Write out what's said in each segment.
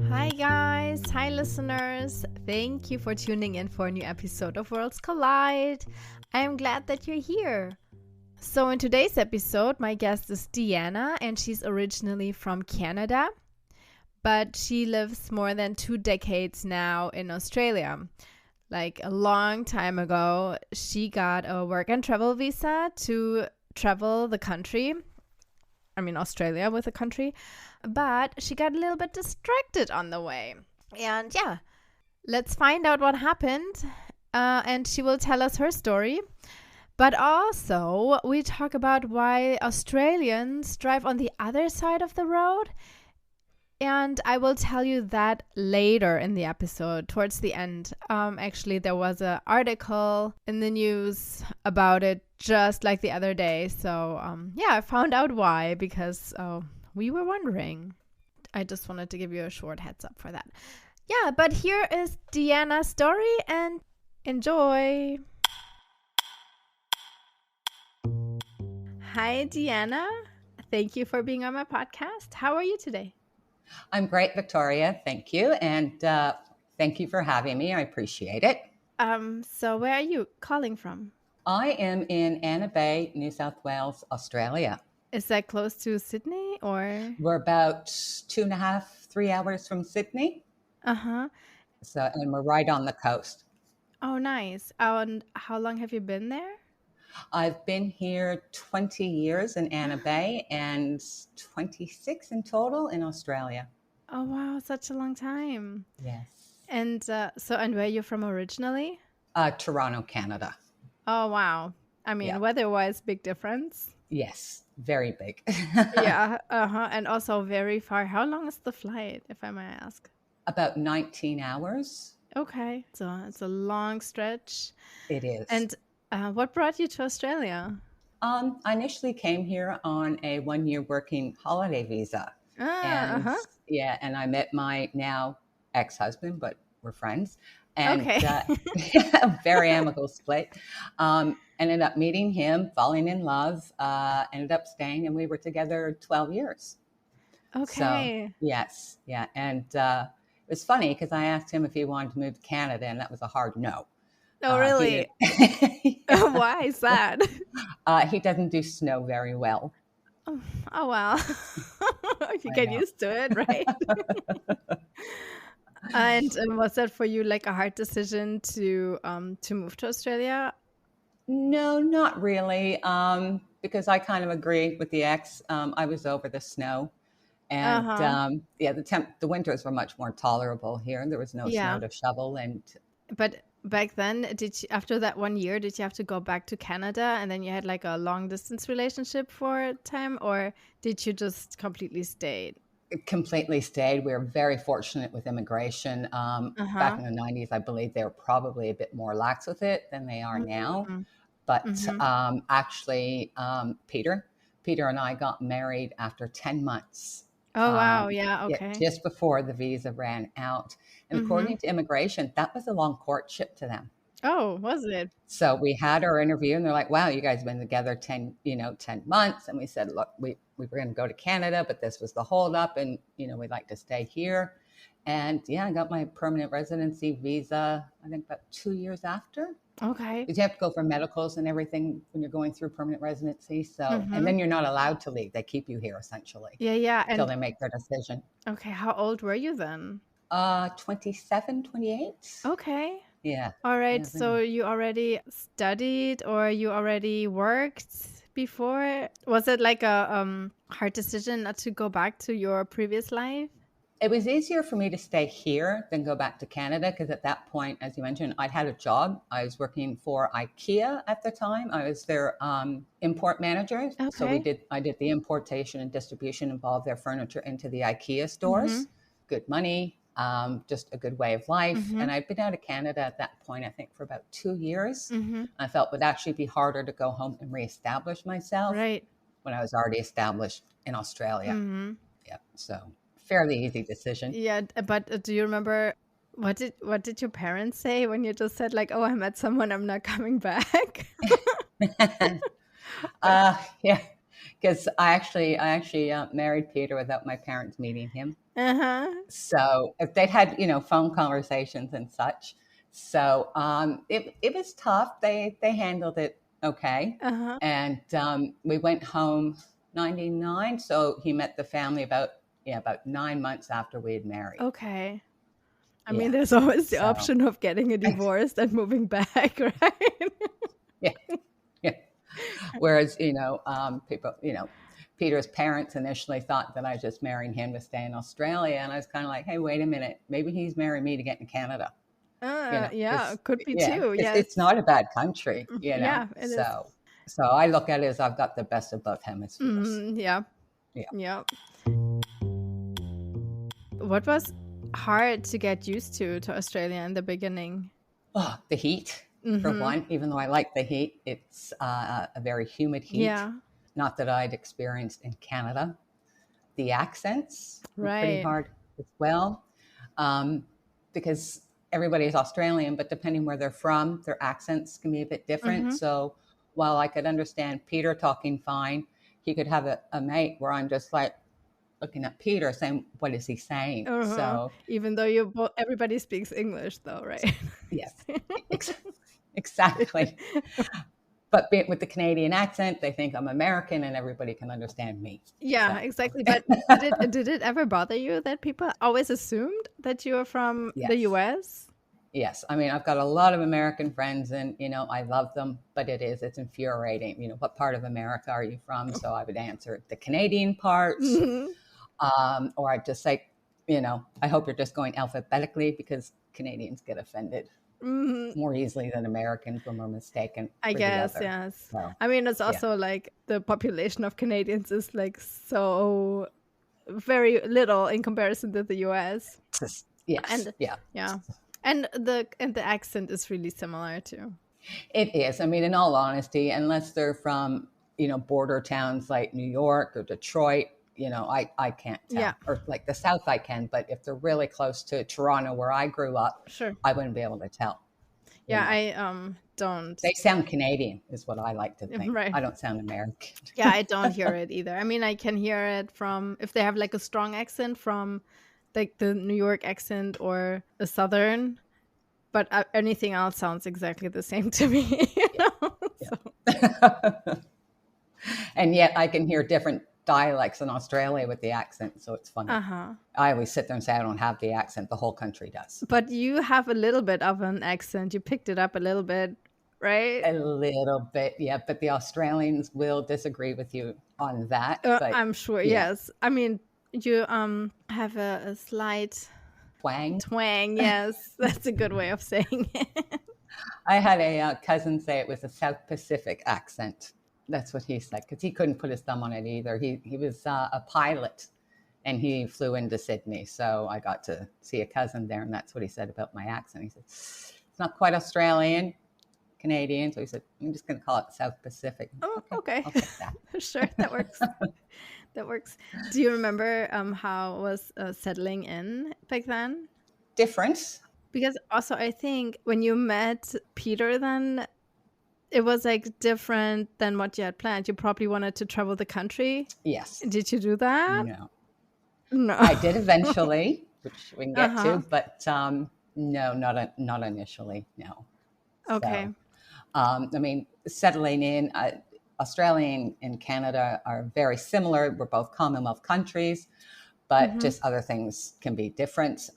Hi guys, hi listeners. Thank you for tuning in for a new episode of Worlds Collide. I am glad that you're here. So in today's episode, my guest is Deanna and she's originally from Canada, but she lives more than 2 decades now in Australia. Like a long time ago, she got a work and travel visa to travel the country. I mean, Australia with the country, but she got a little bit distracted on the way. And yeah, let's find out what happened. And she will tell us her story. But also, we talk about why Australians drive on the other side of the road. And I will tell you that later in the episode, towards the end. Actually, there was an article in the news about it just like the other day. So, I found out why, because we were wondering. I just wanted to give you a short heads up for that. Yeah, but here is Deanna's story and enjoy. Hi, Deanna. Thank you for being on my podcast. How are you today? I'm great, Victoria. Thank you. And thank you for having me. I appreciate it. So where are you calling from? I am in Anna Bay, New South Wales, Australia. Is that close to Sydney or? We're about 2.5, 3 hours from Sydney. Uh-huh. And we're right on the coast. Oh, nice. And how long have you been there? I've been here 20 years in Anna Bay and 26 in total in Australia. Oh, wow. Such a long time. Yes. And and where are you from originally? Toronto, Canada. Oh, wow. I mean, weather-wise, big difference. Yes, very big. Yeah. Uh-huh. And also very far. How long is the flight, if I may ask? About 19 hours. Okay. So it's a long stretch. It is. And what brought you to Australia? I initially came here on a 1-year working holiday visa. And I met my now ex-husband, but we're friends. And very amicable split. Ended up meeting him, falling in love, ended up staying, and we were together 12 years. Okay. So, yes. Yeah. And it was funny because I asked him if he wanted to move to Canada, and that was a hard no. Oh, really? Why is that? He doesn't do snow very well. Oh well. You get used to it, right? And was that for you like a hard decision to move to Australia? No, not really. Because I kind of agreed with the ex. I was over the snow, and the winters were much more tolerable here. There was no snow to shovel, But back then, after that 1 year, did you have to go back to Canada and then you had like a long distance relationship for a time, or did you just completely stay? Completely stayed. We were very fortunate with immigration. Back in the 90s, I believe they were probably a bit more lax with it than they are now. But actually, Peter and I got married after 10 months. Oh, wow. Yeah. Okay. Just before the visa ran out. And according to immigration, that was a long courtship to them. Oh, was it? So we had our interview and they're like, wow, you guys have been together 10 months. And we said, look, we were going to go to Canada, but this was the holdup and, we'd like to stay here. And I got my permanent residency visa, I think about 2 years after. Okay. Because you have to go for medicals and everything when you're going through permanent residency. So, and then you're not allowed to leave. They keep you here essentially. Yeah. Until they make their decision. Okay. How old were you then? 27, 28. Okay. Yeah. All right. So you already studied or you already worked before? Was it like a hard decision not to go back to your previous life? It was easier for me to stay here than go back to Canada because at that point, as you mentioned, I'd had a job. I was working for IKEA at the time. I was their import manager. Okay. So I did the importation and distribution of their furniture into the IKEA stores. Good money, just a good way of life. And I'd been out of Canada at that point, I think, for about 2 years. I felt it would actually be harder to go home and reestablish myself when I was already established in Australia. Yeah, so fairly easy decision. Yeah, but do you remember what did your parents say when you just said like, oh, I met someone, I'm not coming back? because I actually married Peter without my parents meeting him. So if they'd had, phone conversations and such. So it was tough. They handled it okay. And we went home 99. So he met the family about 9 months after we had married. Okay. I mean, there's always the option of getting a divorce and moving back, right? Yeah. Whereas, people, Peter's parents initially thought that I was just marrying him to stay in Australia. And I was kind of like, hey, wait a minute. Maybe he's marrying me to get in Canada. Could be too. Yes. It's not a bad country, Yeah, it is. So I look at it as I've got the best of both hemispheres. Yeah. What was hard to get used to Australia in the beginning? Oh, the heat, for one. Even though I like the heat, it's a very humid heat. Yeah. Not that I'd experienced in Canada. The accents were pretty hard as well, because everybody is Australian, but depending where they're from, their accents can be a bit different. So while I could understand Peter talking fine, he could have a mate where I'm just like looking at Peter saying, what is he saying? So even though everybody speaks English though, right? Yes, exactly. But with the Canadian accent, they think I'm American and everybody can understand me. Yeah, exactly. But did it ever bother you that people always assumed that you were from the US? Yes. I mean, I've got a lot of American friends and, I love them, but it's infuriating. What part of America are you from? So I would answer the Canadian parts, or I'd just say, I hope you're just going alphabetically because Canadians get offended more easily than Americans when we're mistaken. I guess, yes. So, I mean, it's also like the population of Canadians is like so very little in comparison to the US. Yes. And the accent is really similar too. It is. I mean, in all honesty, unless they're from, border towns like New York or Detroit, I can't tell. Yeah. Or like the South I can, but if they're really close to Toronto where I grew up, I wouldn't be able to tell. Yeah, I don't. They sound Canadian is what I like to think. Right. I don't sound American. Yeah, I don't hear it either. I mean, I can hear it from, if they have like a strong accent from like the New York accent or a Southern, but anything else sounds exactly the same to me. So. And yet I can hear different dialects in Australia with the accent, so it's funny. I always sit there and say I don't have the accent. The whole country does. But you have a little bit of an accent. You picked it up a little bit, right? A little bit, yeah. But the Australians will disagree with you on that. But, I'm sure, yes. I mean, you have a slight twang, yes. That's a good way of saying it. I had a cousin say it was a South Pacific accent. That's what he said, because he couldn't put his thumb on it either. He was a pilot, and he flew into Sydney. So I got to see a cousin there, and that's what he said about my accent. He said, it's not quite Australian, Canadian. So he said, I'm just going to call it South Pacific. Oh, okay. I'll take that. Sure, that works. That works. Do you remember how it was settling in back then? Different. Because also I think when you met Peter then, it was like different than what you had planned. You probably wanted to travel the country. Yes. Did you do that? No. I did eventually, which we can get to, but no, not initially. No. Okay. So, I mean, settling in, Australia and Canada are very similar. We're both Commonwealth countries, but just other things can be different.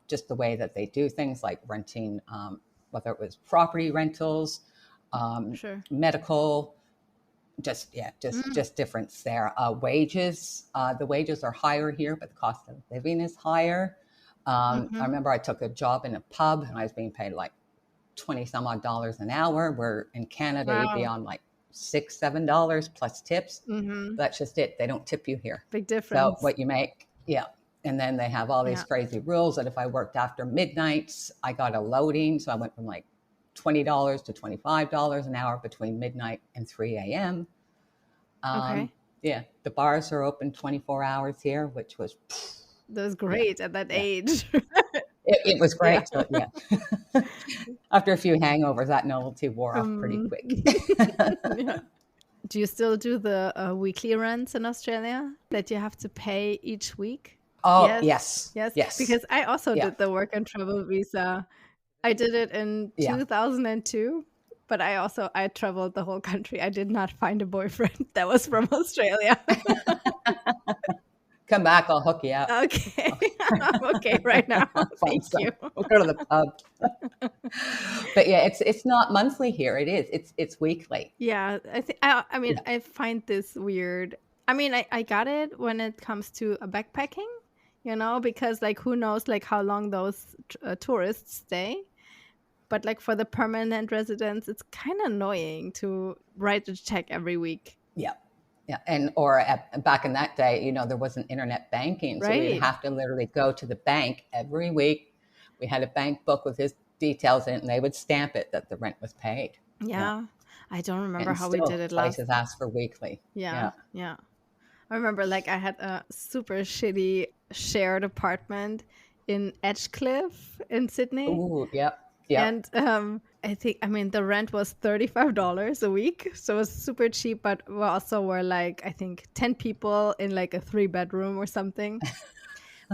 Just the way that they do things, like renting, whether it was property rentals, medical, just difference there. Wages, the wages are higher here, but the cost of living is higher. I remember I took a job in a pub and I was being paid like $20 some odd an hour, where in Canada you'd be on like $6-7 plus tips. That's just it. They don't tip you here. Big difference. So what you make, and then they have all these crazy rules that if I worked after midnight, I got a loading. So I went from like $20 to $25 an hour between midnight and 3 a.m. Yeah, the bars are open 24 hours here, which was... That was great at that age. It was great. So, after a few hangovers, that novelty wore off pretty quick. Do you still do the weekly rents in Australia that you have to pay each week? Oh, Yes. yes. Because I also Yeah, did the work and travel visa. I did it in yeah. 2002, but I traveled the whole country. I did not find a boyfriend that was from Australia. Come back, I'll hook you up. Okay. I'm okay right now. Find Thank some. you. We'll go to the pub. But yeah, it's not monthly here. It is. It's weekly. Yeah, I mean, Yeah. I find this weird. I mean, I got it when it comes to backpacking, because like who knows like how long those tourists stay. But like for the permanent residents, it's kind of annoying to write a check every week. Yeah. Yeah. Back in that day, there wasn't internet banking. So we would Right. have to literally go to the bank every week. We had a bank book with his details in it, and they would stamp it that the rent was paid. Yeah. I don't remember And how we did still it last. places ask for weekly. Yeah. I remember like I had a super shitty shared apartment in Edgecliff in Sydney. Ooh, yep. Yeah. And I mean, the rent was $35 a week. So it was super cheap, but we also were like, I think 10 people in like a 3-bedroom or something.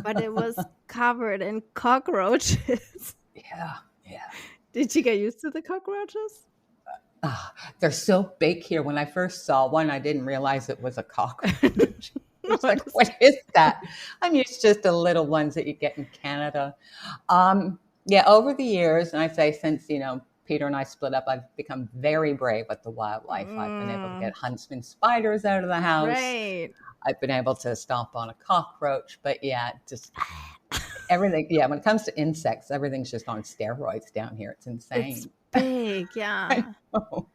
But it was covered in cockroaches. Yeah. Did you get used to the cockroaches? They're so big here. When I first saw one, I didn't realize it was a cockroach. I was like, what is that? I'm used to just the little ones that you get in Canada. Yeah, over the years, and I say since, Peter and I split up, I've become very brave with the wildlife. I've been able to get huntsman spiders out of the house. Right. I've been able to stomp on a cockroach. But yeah, just everything. Yeah, when it comes to insects, everything's just on steroids down here. It's insane. It's big, yeah. I know.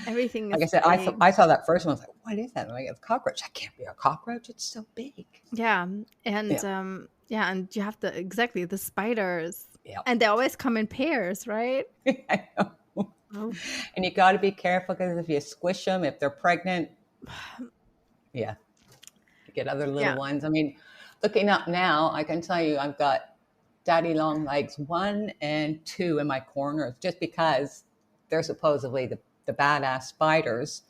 Everything is Like I said, big. I saw that first one. I was like, what is that? I'm like, it's a cockroach. That can't be a cockroach. It's so big. Yeah. And and you have the spiders. Yeah. And they always come in pairs, right? I know. Oh. And you got to be careful because if you squish them, if they're pregnant, yeah, you get other little ones. I mean, looking up now, I can tell you I've got daddy long legs 1 and 2 in my corners just because they're supposedly the badass spiders.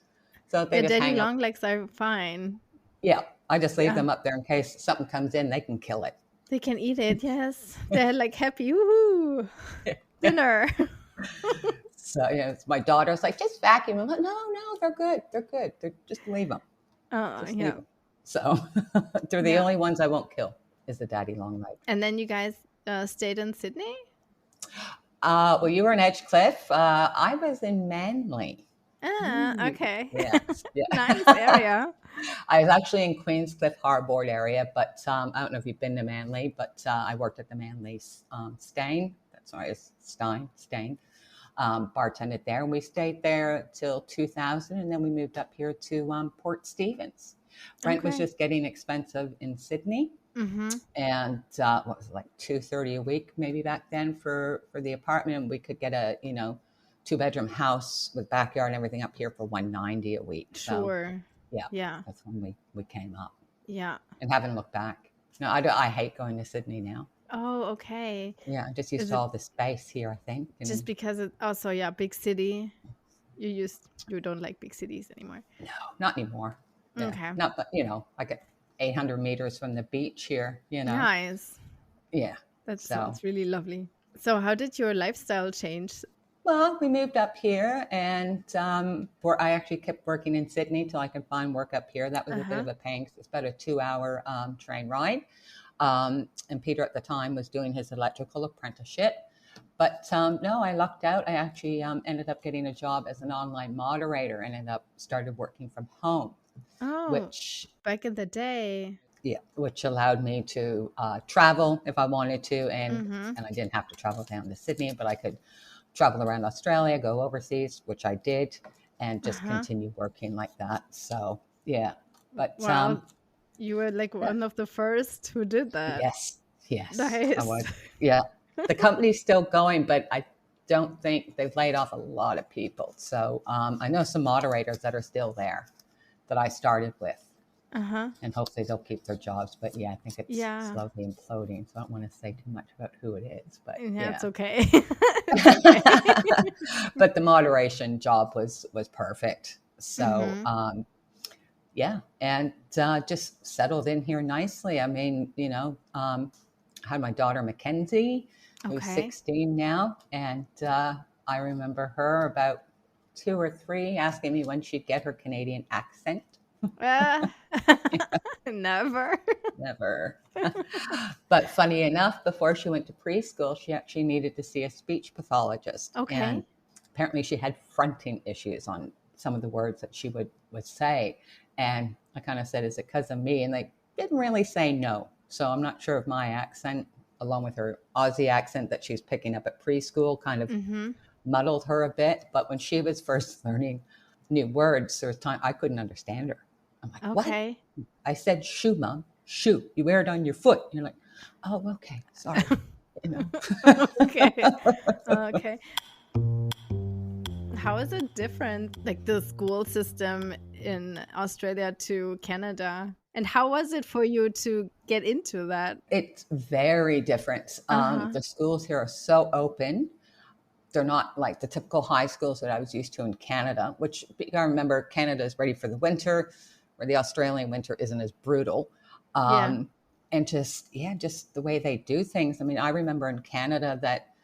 So they just daddy hang long up. legs are fine. Yeah, I just leave them up there in case something comes in, they can kill it. They can eat it, yes. They're like happy, woohoo, dinner. So it's my daughter's like, just vacuum. I'm like, no, they're good. They're just leave them. Leave them. So they're the only ones I won't kill is the daddy long leg. And then you guys stayed in Sydney? Well, you were in Edgecliff. I was in Manly. Okay. Yes. Yeah. Nice area. I was actually in Queenscliff Harbord area, but I don't know if you've been to Manly, but I worked at the Manly Stein. Bartended there. And we stayed there till 2000, and then we moved up here to Port Stephens. Rent was just getting expensive in Sydney. Mm-hmm. And what was it, like $230 a week maybe back then for the apartment. And we could get a 2-bedroom house with backyard and everything up here for $190 a week. Sure. So, yeah, that's when we came up. Yeah. And haven't looked back. No, I hate going to Sydney now. Oh, okay. Yeah, I'm just used to all the space here, I think. Just because it also, big city. You don't like big cities anymore. No, not anymore. Yeah. Okay. Not, but I get 800 meters from the beach here, Nice. Yeah. That sounds really lovely. So how did your lifestyle change? Well, we moved up here, and I actually kept working in Sydney till I could find work up here. That was a bit of a pain because it's about a 2-hour train ride. And Peter at the time was doing his electrical apprenticeship. But no, I lucked out. I actually ended up getting a job as an online moderator and started working from home. Oh, which back in the day. Yeah, which allowed me to travel if I wanted to. And I didn't have to travel down to Sydney, but I could travel around Australia, go overseas, which I did, and just continue working like that. So, yeah. But wow. You were like one of the first who did that. Yes. Nice. I was. Yeah. The company's still going, but I don't think they've laid off a lot of people. So I know some moderators that are still there that I started with. And hopefully they'll keep their jobs. But yeah, I think it's slowly imploding. So I don't want to say too much about who it is. But it's okay. But the moderation job was perfect. So, yeah, and just settled in here nicely. I mean, had my daughter Mackenzie, who's Okay. 16 now, and I remember her about 2 or 3 asking me when she'd get her Canadian accent. Uh, never. Never. But funny enough, before she went to preschool, she actually needed to see a speech pathologist. And Okay. apparently she had fronting issues on some of the words that she would say. And I kind of said, is it because of me? And they didn't really say no. So I'm not sure if my accent, along with her Aussie accent that she was picking up at preschool, kind of muddled her a bit. But when she was first learning new words, there was time I couldn't understand her. I'm like, what? Okay. I said shoe, Mom. Shoe. You wear it on your foot. You're like, oh, okay. Sorry. Okay. Okay. How is it different, like the school system in Australia to Canada? And how was it for you to get into that? It's very different. The schools here are so open. They're not like the typical high schools that I was used to in Canada, which you gotta remember, Canada is ready for the winter, where the Australian winter isn't as brutal. Yeah. And just the way they do things. I mean, I remember in Canada that,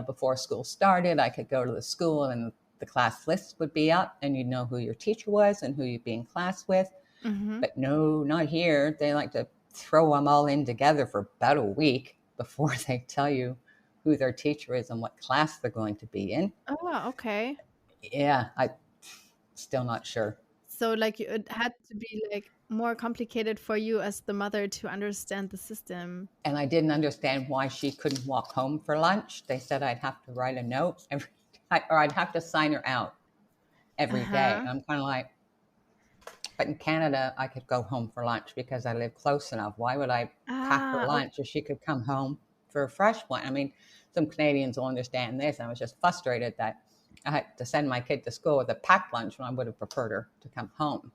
before school started, I could go to the school and the class list would be up and you'd know who your teacher was and who you'd be in class with. But no, not here. They like to throw them all in together for about a week before they tell you who their teacher is and what class they're going to be in. Oh, okay. Yeah, I still not sure. So like it had to be like more complicated for you as the mother to understand the system. And I didn't understand why she couldn't walk home for lunch. They said I'd have to write a note or I'd have to sign her out every day. And I'm kind of like, but in Canada, I could go home for lunch because I live close enough. Why would I pack her lunch if she could come home for a fresh one? I mean, some Canadians will understand this. I was just frustrated that I had to send my kid to school with a packed lunch when I would have preferred her to come home.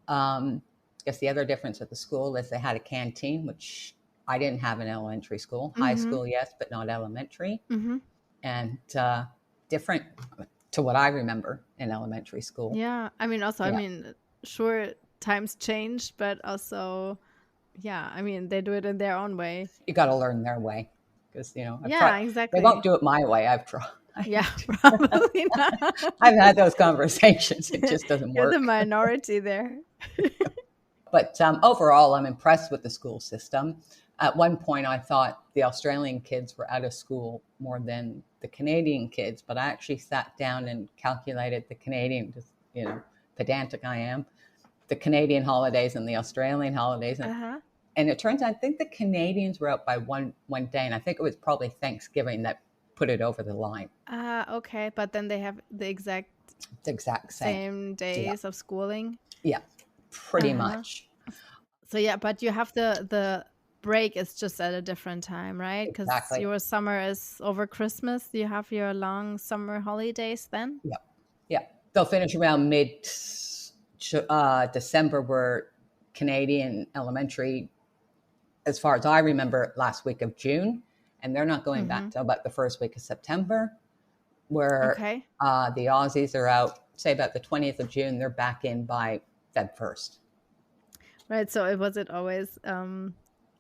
I guess the other difference at the school is they had a canteen, which I didn't have in elementary school. High school, yes, but not elementary. And different to what I remember in elementary school. Yeah. I mean, also, I mean, sure, times change, but also, yeah, I mean, they do it in their own way. You got to learn their way because, exactly. They won't do it my way. I've tried. Yeah, probably not. I've had those conversations. It just doesn't work. You're the minority there. But overall, I'm impressed with the school system. At one point, I thought the Australian kids were out of school more than the Canadian kids, but I actually sat down and calculated the Canadian, just, pedantic I am, the Canadian holidays and the Australian holidays. And it turns out, I think the Canadians were out by one day, and I think it was probably Thanksgiving that put it over the line. Okay, but then they have the exact same days of schooling. Yeah, pretty much. So yeah, but you have the break is just at a different time, right? Because your summer is over Christmas. You have your long summer holidays then. Yeah. They'll finish around mid December. Where Canadian elementary, as far as I remember, last week of June, and they're not going back till about the first week of September. Where the Aussies are out, say about the 20th of June, they're back in by Feb 1st. Right. So was it always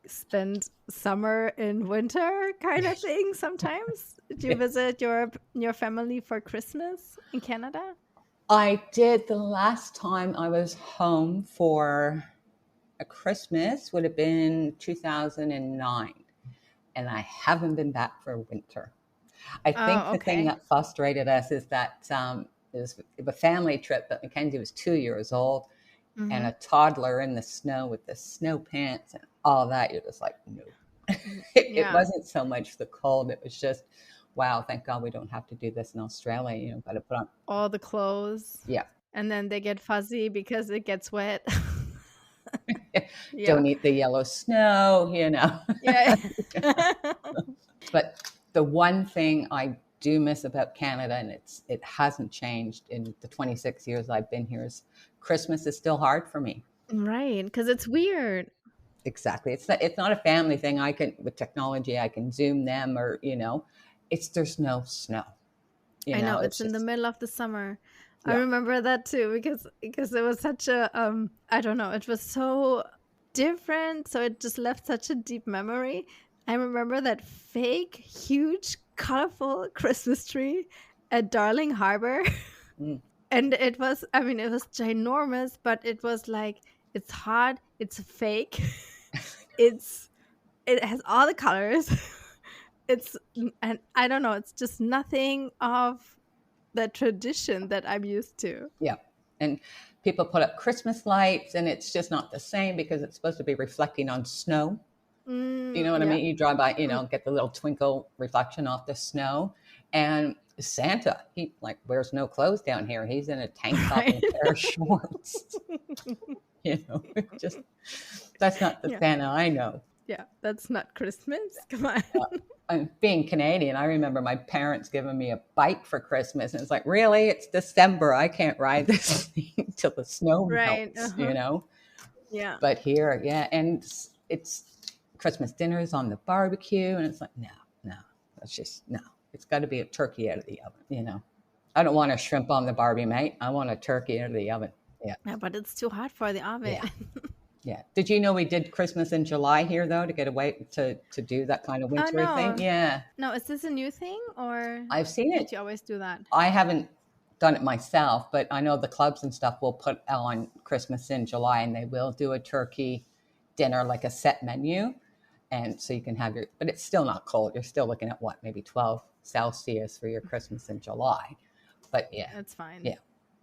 spend summer in winter kind of thing sometimes? Do you visit your family for Christmas in Canada? I did. The last time I was home for a Christmas would have been 2009. And I haven't been back for winter. I think the thing that frustrated us is that it was a family trip, but Mackenzie was 2 years old and a toddler in the snow with the snow pants and all that. You're just like, no. It wasn't so much the cold. It was just, wow, thank God we don't have to do this in Australia. Got to put on all the clothes. Yeah. And then they get fuzzy because it gets wet. Don't eat the yellow snow, Yeah. But the one thing I do miss about Canada, and it hasn't changed in the 26 years I've been here, is Christmas is still hard for me. Right, because it's weird. Exactly. It's not a family thing. With technology, I can Zoom them or, there's no snow. I know, it's in the middle of the summer. I remember that too, because it was such a I don't know, it was so different, so it just left such a deep memory. I remember that fake, huge, colorful Christmas tree at Darling Harbor. And it was, I mean, it was ginormous, but it was like, it's hot, it's fake, it has all the colors. And I don't know, it's just nothing of the tradition that I'm used to. Yeah. And people put up Christmas lights, and it's just not the same because it's supposed to be reflecting on snow. You know what I mean? You drive by, get the little twinkle reflection off the snow. And Santa, he like wears no clothes down here. He's in a tank top and a pair of shorts. Just that's not the Santa I know. Yeah, that's not Christmas. Come on. And being Canadian, I remember my parents giving me a bike for Christmas, and it's like, really? It's December. I can't ride this thing till the snow melts, Yeah. But here, and it's Christmas dinners on the barbecue, and it's like, no, that's just no. It's got to be a turkey out of the oven, I don't want a shrimp on the barbie, mate. I want a turkey out of the oven. Yeah. Yeah, but it's too hot for the oven. Yeah. Did you know we did Christmas in July here, though, to get away to do that kind of winter thing? Yeah. No, is this a new thing, or I've seen it. Did you always do that? I haven't done it myself, but I know the clubs and stuff will put on Christmas in July, and they will do a turkey dinner, like a set menu. And so you can have but it's still not cold. You're still looking at maybe 12 Celsius for your Christmas in July. But yeah. That's fine. Yeah.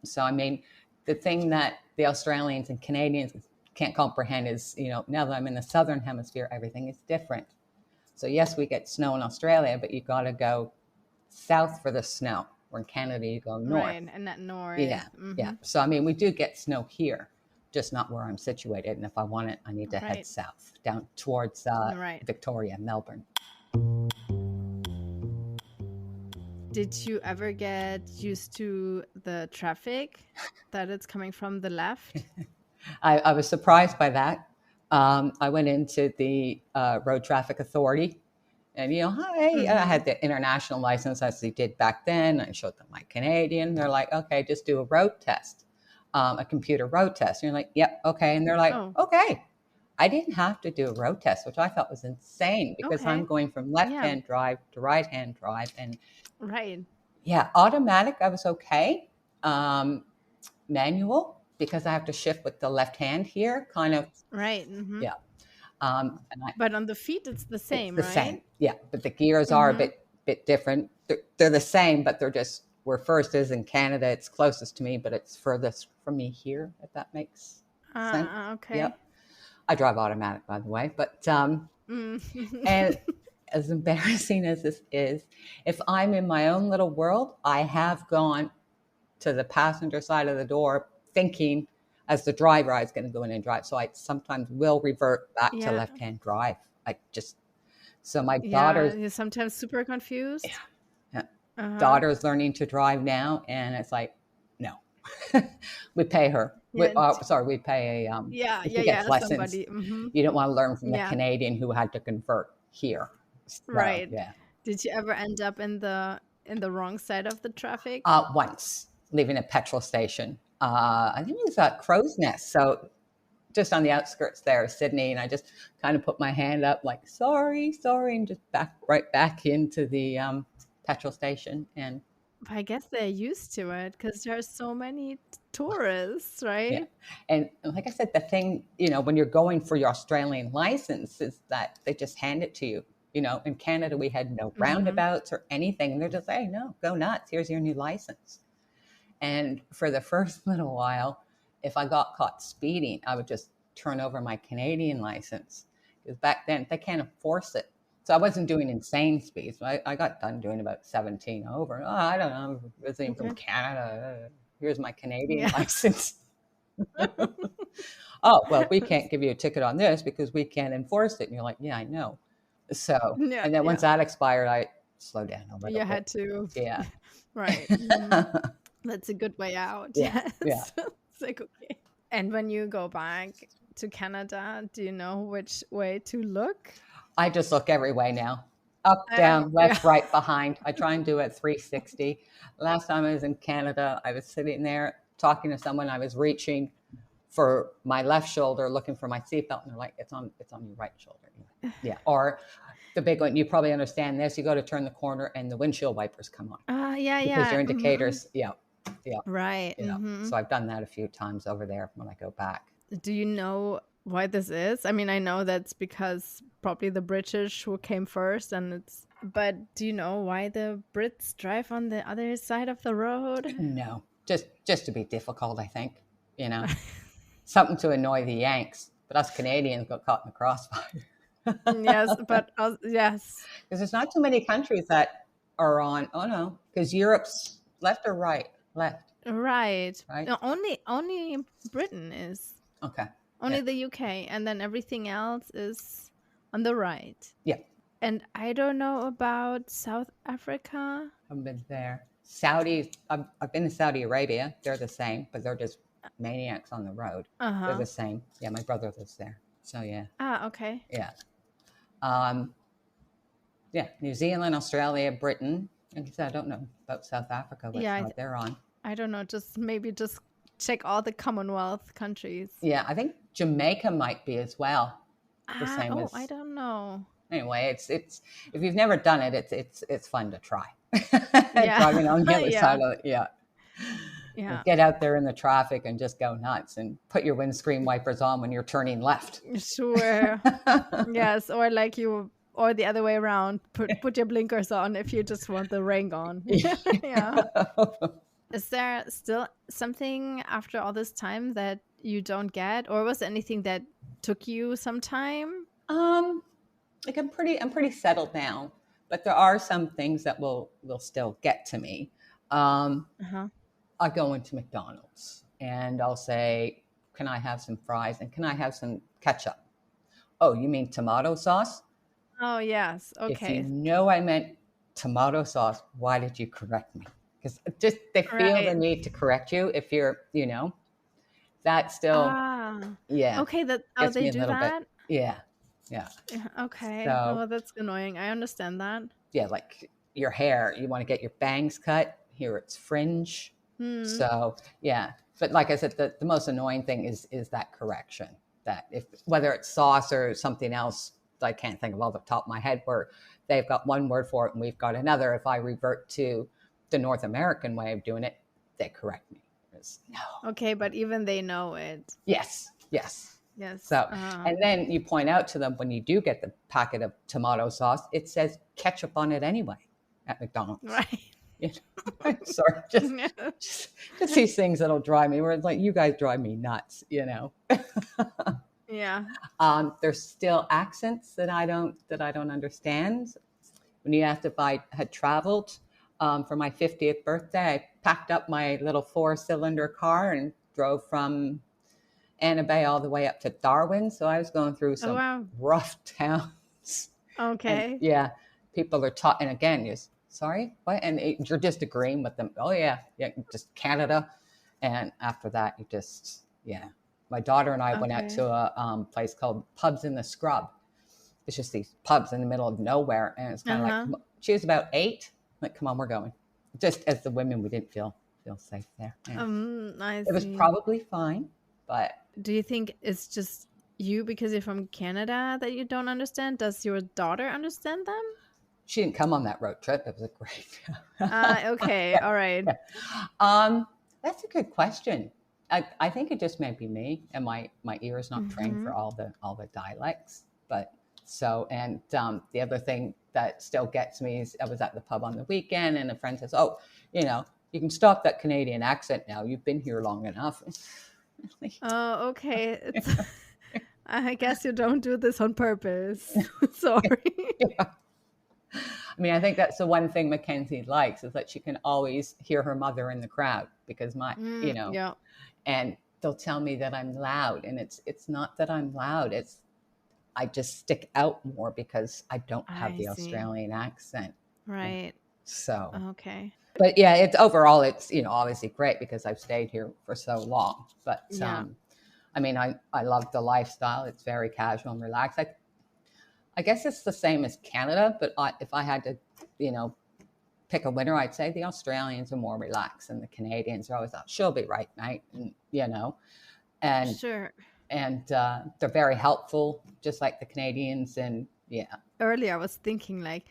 So, I mean, the thing that the Australians and Canadians can't comprehend is, now that I'm in the Southern Hemisphere, everything is different. So yes, we get snow in Australia, but you got to go south for the snow. Or in Canada, you go north. Right, and that north. Yeah, yeah. So, I mean, we do get snow here, just not where I'm situated. And if I want it, I need to head south, down towards Victoria, Melbourne. Did you ever get used to the traffic that it's coming from the left? I was surprised by that. I went into the Road Traffic Authority, and I had the international license as they did back then. I showed them my Canadian. They're like, okay, just do a road test, a computer road test. And you're like, yep, okay. And they're like, okay. I didn't have to do a road test, which I thought was insane because I'm going from left-hand drive to right-hand drive. And automatic, I was okay. Manual, because I have to shift with the left hand here, kind of. Right. Mm-hmm. Yeah. But on the feet, it's the same, it's the same. Yeah. But the gears are a bit different. They're the same, but they're just where first is in Canada. It's closest to me, but it's furthest from me here, if that makes sense. Okay. Yep. I drive automatic, by the way, but and as embarrassing as this is, if I'm in my own little world, I have gone to the passenger side of the door thinking as the driver I was going to go in and drive. So I sometimes will revert back to left-hand drive. So my daughter's... You're sometimes super confused. Yeah. Daughter's learning to drive now, and it's like, no. We pay her. We pay a lessons. Somebody. You don't want to learn from the Canadian who had to convert here. So, right. Yeah. Did you ever end up in the wrong side of the traffic? Once, leaving a petrol station. I think it was at Crow's Nest. So just on the outskirts there of Sydney. And I just kind of put my hand up like, sorry, and just right back into the petrol station. And I guess they're used to it because there are so many tourists, right? Yeah. And like I said, the thing, when you're going for your Australian license is that they just hand it to you. In Canada, we had no roundabouts or anything. And they're just like, hey, no, go nuts. Here's your new license. And for the first little while, if I got caught speeding, I would just turn over my Canadian license. Because back then, they can't enforce it. So I wasn't doing insane speeds. I got done doing about 17 over. I don't know. I'm visiting from Canada. Here's my Canadian license. Oh, well, we can't give you a ticket on this because we can't enforce it. And you're like, yeah, I know. So, and then once that expired, I slowed down a little bit. You had to. Yeah. Right. That's a good way out. Yeah. It's like, okay. And when you go back to Canada, do you know which way to look? I just look every way now. Up, down, Yeah. left, right, behind. I try and do it 360. Last time I was in Canada, I was sitting there talking to someone. I was reaching for my left shoulder, looking for my seatbelt, and they're like, "It's on your right shoulder." Yeah. Or the big one, you probably understand this. You go to turn the corner, and the windshield wipers come on Yeah, because yeah. your indicators. Yeah, yeah, Right. yeah. So I've done that a few times over there when I go back. Do you know why this is? I mean, I know that's because probably the British who came first, but do you know why the Brits drive on the other side of the road? No, just to be difficult, I think. You know, something to annoy the Yanks, but us Canadians got caught in the crossfire. Yes, but yes. Because there's not too many countries that are on. Oh no, because Europe's left or right, left, Right. right. No, only Britain is. Okay. Only Yeah. the UK, and then everything else is on the right. Yeah. And I don't know about South Africa. I've been there. Saudi, I've been to Saudi Arabia. They're the same, but they're just maniacs on the road. They're the same. Yeah, my brother lives there. So yeah. Okay. Yeah. Yeah, New Zealand, Australia, Britain. Like I said, I don't know about South Africa, what side they're on. I don't know. Maybe check all the Commonwealth countries. Yeah, I think Jamaica might be as well. The same as. I don't know. Anyway, it's if you've never done it, it's fun to try. Yeah. Driving on the other Yeah. side of it, yeah. Yeah. Get out there in the traffic and just go nuts and put your windscreen wipers on when you're turning left. Sure. Yes, or or the other way around. Put your blinkers on if you just want the rain gone. Yeah. Is there still something after all this time that you don't get, or was there anything that took you some time? Like I'm pretty settled now, but there are some things that will still get to me. I go into McDonald's and I'll say, "Can I have some fries and can I have some ketchup?" "Oh, you mean tomato sauce?" Oh, yes. Okay. If you know I meant tomato sauce, why did you correct me? Because just they feel the need to correct you if you're, that still, yeah. Okay, Gets they me a do little that? bit. Yeah. Okay. So, That's annoying. I understand that. yeah, like your hair, you want to get your bangs cut. Here it's fringe. So, yeah. But like I said, the most annoying thing is that correction. That whether it's sauce or something else, I can't think of off the top of my head, where they've got one word for it and we've got another. If I revert to the North American way of doing it, they correct me. No. Okay, but even they know it. Yes. So, and then you point out to them when you do get the packet of tomato sauce, it says ketchup on it anyway at McDonald's. Right. Sorry, just these things that'll drive me. Where it's like, you guys drive me nuts, Yeah. There's still accents that I don't understand. When you asked if I had traveled for my 50th birthday, I packed up my little 4-cylinder car and drove from Anna Bay all the way up to Darwin. So I was going through some rough towns. Okay. And, yeah, people are talking again. Sorry, what? And you're just agreeing with them. Oh yeah, just Canada. And after that, you just My daughter and I went out to a place called Pubs in the Scrub. It's just these pubs in the middle of nowhere, and it's kind of like she was about 8. Like, come on, we're going. Just as the women, we didn't feel safe there. I see. It was probably fine, but do you think it's just you because you're from Canada that you don't understand? Does your daughter understand them? She didn't come on that road trip. It was a great. Okay, all right. That's a good question. I think it just may be me, and my ear is not trained for all the dialects. But the other thing that still gets me is I was at the pub on the weekend, and a friend says, "Oh, you can stop that Canadian accent now. You've been here long enough." Oh, okay. I guess you don't do this on purpose. Sorry. Yeah. I mean, I think that's the one thing Mackenzie likes, is that she can always hear her mother in the crowd, because and they'll tell me that I'm loud, and it's not that I'm loud. I just stick out more because I don't have the Australian accent. Right. So. Okay. But yeah, it's overall, it's, obviously great because I've stayed here for so long, but I mean, I love the lifestyle. It's very casual and relaxed. I guess it's the same as Canada, but if I had to, pick a winner, I'd say the Australians are more relaxed and the Canadians are always like, she'll be right, mate. And Sure. and they're very helpful, just like the Canadians. And yeah. Earlier, I was thinking like,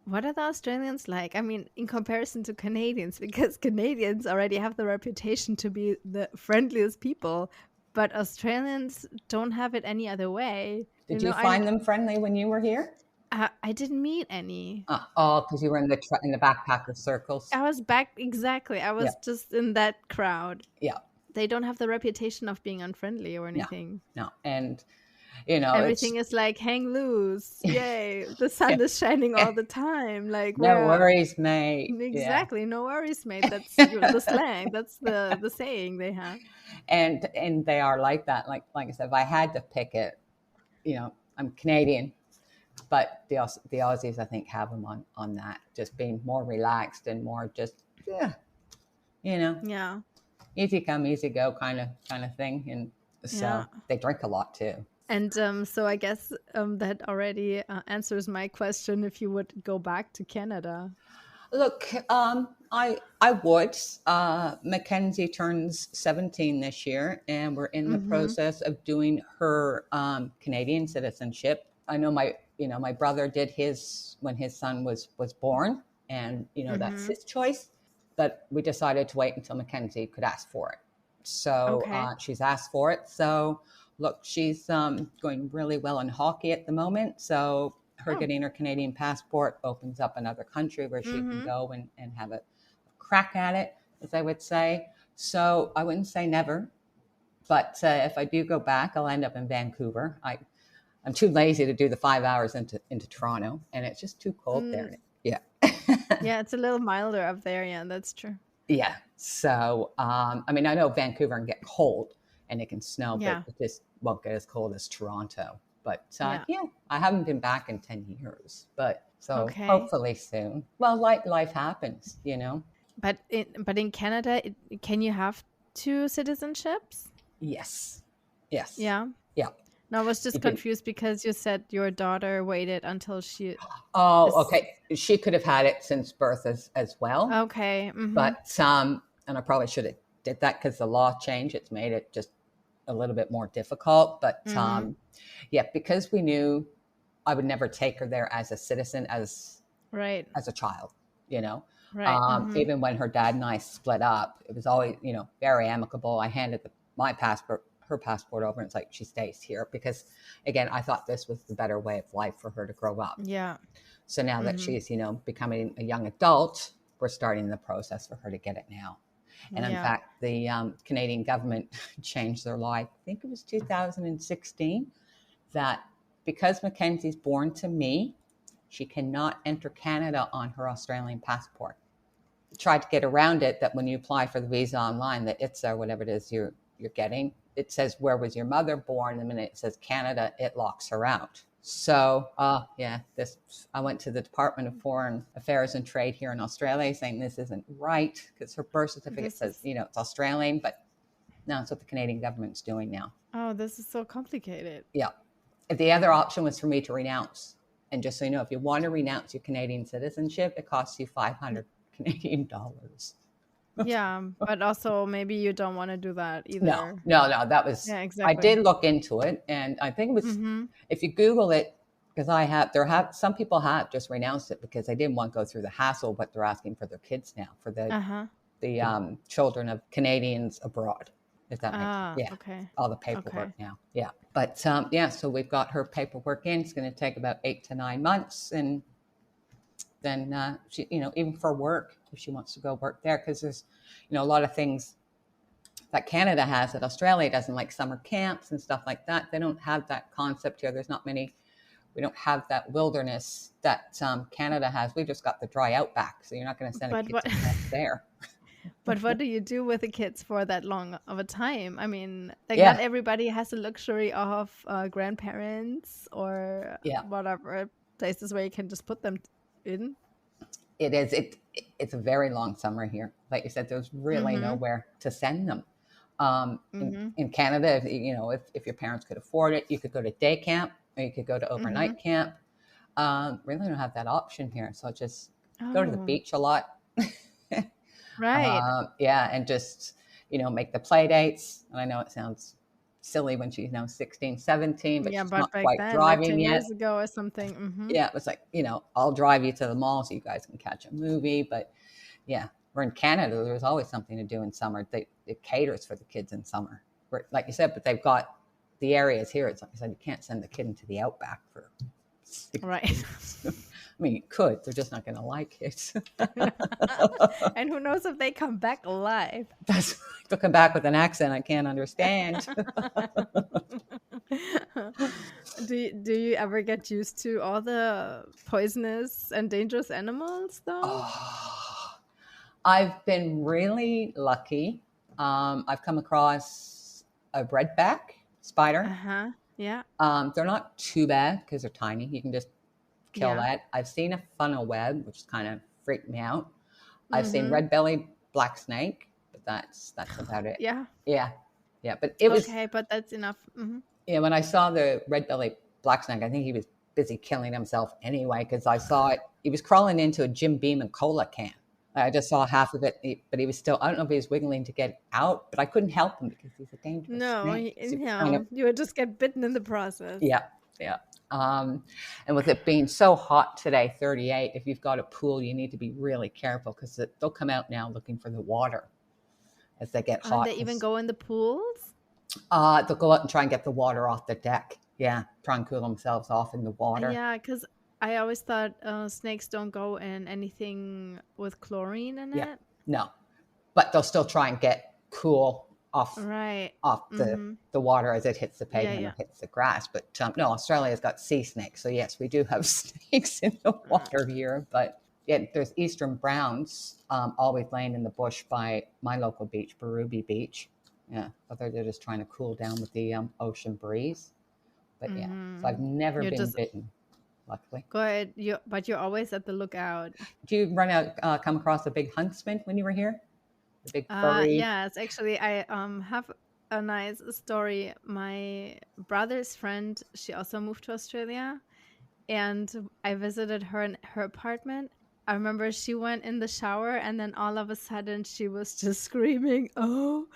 what are the Australians like? I mean, in comparison to Canadians, because Canadians already have the reputation to be the friendliest people, but Australians don't have it any other way. Did you find them friendly when you were here? I didn't meet any. Because you were in the backpacker circles. I was exactly. I was just in that crowd. Yeah. They don't have the reputation of being unfriendly or anything. No. And, everything is like, hang loose. Yay. The sun is shining all the time. Like, no worries, mate. Exactly. Yeah. No worries, mate. That's the slang. That's the saying they have. And they are like that. Like I said, if I had to pick it, I'm Canadian, but the Aussies, I think, have them on that, just being more relaxed and more just, easy come, easy go kind of thing. And so they drink a lot too. And so I guess that already answers my question if you would go back to Canada. Look, I would. Mackenzie turns 17 this year, and we're in the process of doing her Canadian citizenship. I know my brother did his when his son was born, and that's his choice. But we decided to wait until Mackenzie could ask for it. So she's asked for it. So look, she's going really well in hockey at the moment. So her getting her Canadian passport opens up another country where she can go and have a crack at it, as I would say. So I wouldn't say never, but if I do go back, I'll end up in Vancouver. I'm too lazy to do the 5 hours into Toronto, and it's just too cold there. Yeah. Yeah, it's a little milder up there. Yeah, that's true. Yeah. So, I know Vancouver can get cold and it can snow, but it just won't get as cold as Toronto. But I haven't been back in 10 years, but hopefully soon. Well, life happens, But in Canada, can you have 2 citizenships? Yes. Yeah. Yeah. No, I was just confused because you said your daughter waited until she. Oh, okay. She could have had it since birth as well. Okay. Mm-hmm. But and I probably should have did that because the law changed. It's made it just a little bit more difficult. But because we knew I would never take her there as a citizen, as a child, Right. Even when her dad and I split up, it was always, very amicable. I handed her passport over, and it's like she stays here because, again, I thought this was the better way of life for her to grow up. Yeah. So now that she's, becoming a young adult, we're starting the process for her to get it now. And in fact, the Canadian government changed their law, I think it was 2016, that because Mackenzie's born to me, she cannot enter Canada on her Australian passport. Tried to get around it, that when you apply for the visa online, the ITSA, whatever it is you're getting, it says, where was your mother born? The minute it says Canada, it locks her out. So, I went to the Department of Foreign Affairs and Trade here in Australia saying this isn't right because her birth certificate says, it's Australian, but no, it's what the Canadian government's doing now. Oh, this is so complicated. Yeah. The other option was for me to renounce. And just so you know, if you want to renounce your Canadian citizenship, it costs you 500 Canadian dollars. Yeah, but also maybe you don't want to do that either. No, that was, exactly. I did look into it, and I think it was, if you Google it, because some people have just renounced it because they didn't want to go through the hassle, but they're asking for their kids now, for the children of Canadians abroad. If that makes sense. Yeah. Okay. All the paperwork now. Yeah. But so we've got her paperwork in. It's going to take about 8 to 9 months, and then she, even for work, if she wants to go work there, because there's, a lot of things that Canada has that Australia doesn't, like summer camps and stuff like that. They don't have that concept here. There's not many. We don't have that wilderness that Canada has. We've just got the dry outback, so you're not going to send a kid to camp there. But what do you do with the kids for that long of a time? I mean, not everybody has the luxury of grandparents or whatever places where you can just put them in. It is. It's a very long summer here. Like you said, there's really nowhere to send them. In Canada, if your parents could afford it, you could go to day camp. or you could go to overnight camp. Really don't have that option here. So just go to the beach a lot. Right. Yeah. And just, make the play dates. And I know it sounds silly when she's now 16, 17, but she's but not back quite then, like driving 10 yet. years ago or something. Yeah, it was like, I'll drive you to the mall so you guys can catch a movie. But yeah, we're in Canada. There's always something to do in summer. It caters for the kids in summer. Like you said, but they've got the areas here. It's like I said, you can't send the kid into the outback for 6 Right. days. I mean, you could. They're just not going to like it. And who knows if they come back alive. They'll come back with an accent I can't understand. Do you ever get used to all the poisonous and dangerous animals, though? Oh, I've been really lucky. I've come across a redback spider. Yeah. They're not too bad because they're tiny. You can just kill that. I've seen a funnel web, which kind of freaked me out. I've seen red-bellied black snake, but that's about it. Yeah. But it was okay. But that's enough. Yeah, when I saw the red-bellied black snake, I think he was busy killing himself anyway because I saw it. He was crawling into a Jim Beam and cola can. I just saw half of it, but he was still, I don't know if he was wiggling to get out, but I couldn't help him because he's a dangerous snake. You would just get bitten in the process. Yeah. And with it being so hot today, 38, if you've got a pool, you need to be really careful because they'll come out now looking for the water as they get hot. They even go in the pools? They'll go out and try and get the water off the deck. Yeah, try and cool themselves off in the water. Yeah, because I always thought snakes don't go in anything with chlorine in it. No, but they'll still try and get cool off the water as it hits the pavement or hits the grass. But no, Australia's got sea snakes. So yes, we do have snakes in the water here. But yeah, there's eastern browns always laying in the bush by my local beach, Berube Beach. Yeah, but they're just trying to cool down with the ocean breeze. But so I've never been bitten, luckily. Go ahead, but you're always at the lookout. Do you come across a big huntsman when you were here? The big furry? Yes, actually, I have a nice story. My brother's friend, she also moved to Australia, and I visited her in her apartment. I remember she went in the shower, and then all of a sudden she was just screaming, "Oh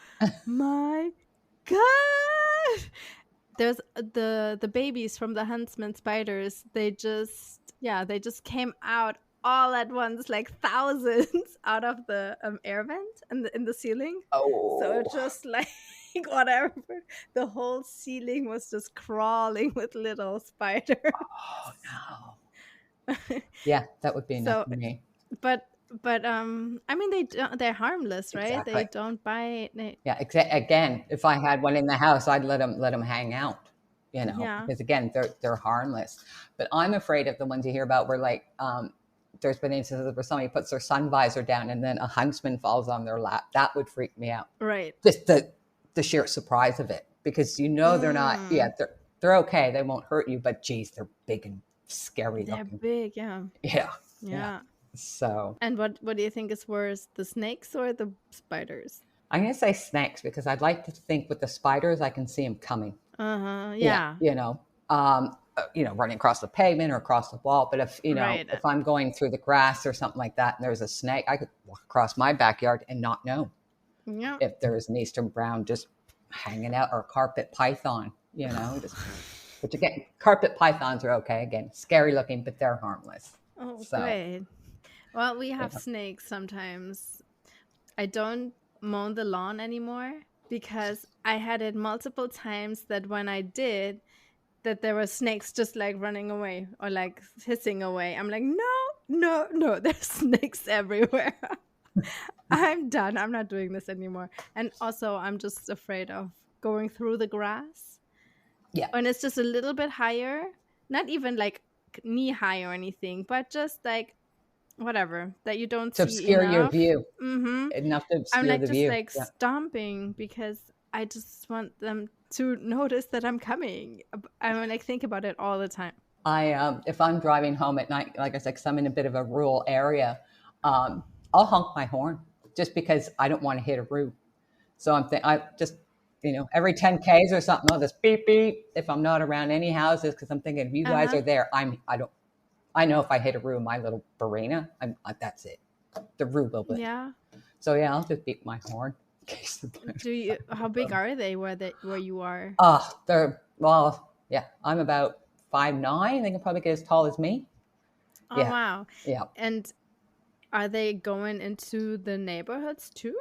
my God!" There's the babies from the huntsman spiders. They just came out all at once, like thousands, out of the air vent in the ceiling. Oh, so it just like whatever. The whole ceiling was just crawling with little spiders. Oh no. Yeah, that would be enough for me. But I mean, they're harmless, right? Exactly. They don't bite. Again, if I had one in the house, I'd let them hang out, because again, they're harmless. But I'm afraid of the ones you hear about where like there's been instances where somebody puts their sun visor down and then a huntsman falls on their lap. That would freak me out. Right. Just the sheer surprise of it, because they're not. Yeah, they're okay. They won't hurt you, but geez, they're big and scary looking. They're big, yeah. Yeah. So. And what do you think is worse, the snakes or the spiders? I'm going to say snakes because I'd like to think with the spiders I can see them coming. Yeah. Running across the pavement or across the wall. But if if I'm going through the grass or something like that and there's a snake, I could walk across my backyard and not know. Yeah. If there's an eastern brown just hanging out or a carpet python, but again, carpet pythons are okay. Again, scary looking, but they're harmless. Oh, great. Well, we have snakes sometimes. I don't mow the lawn anymore because I had it multiple times that when I did, that there were snakes just like running away or like hissing away. I'm like, no, there's snakes everywhere. I'm done. I'm not doing this anymore. And also, I'm just afraid of going through the grass. Yeah. And it's just a little bit higher, not even like knee high or anything, but just like whatever that you don't see obscure enough. Your view. Mm-hmm. Enough to obscure I'm like the just view. like stomping because I just want them to notice that I'm coming. I like think about it all the time. If I'm driving home at night, like I said, because I'm in a bit of a rural area, I'll honk my horn just because I don't want to hit a roof. So I just every 10 Ks or something, I'll just beep, beep if I'm not around any houses, because I'm thinking if you guys are there, I know if I hit a room, my little Barina, that's it. The room will be. Yeah. So yeah, I'll just beep my horn. How big are they where you are? I'm about 5'9". They can probably get as tall as me. Oh, yeah. Wow. Yeah. And are they going into the neighborhoods too?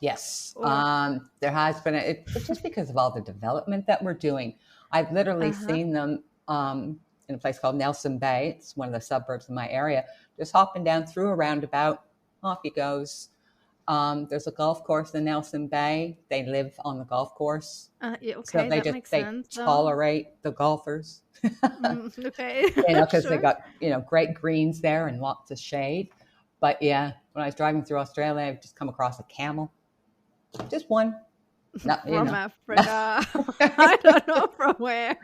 Yes. There has been it's just because of all the development that we're doing. I've literally seen them in a place called Nelson Bay. It's one of the suburbs in my area. Just hopping down through a roundabout. Off he goes. There's a golf course in Nelson Bay. They live on the golf course. Okay, so they tolerate the golfers. Okay. Because they got, great greens there and lots of shade. But yeah, when I was driving through Australia, I've just come across a camel. Just one. From Africa. I don't know from where.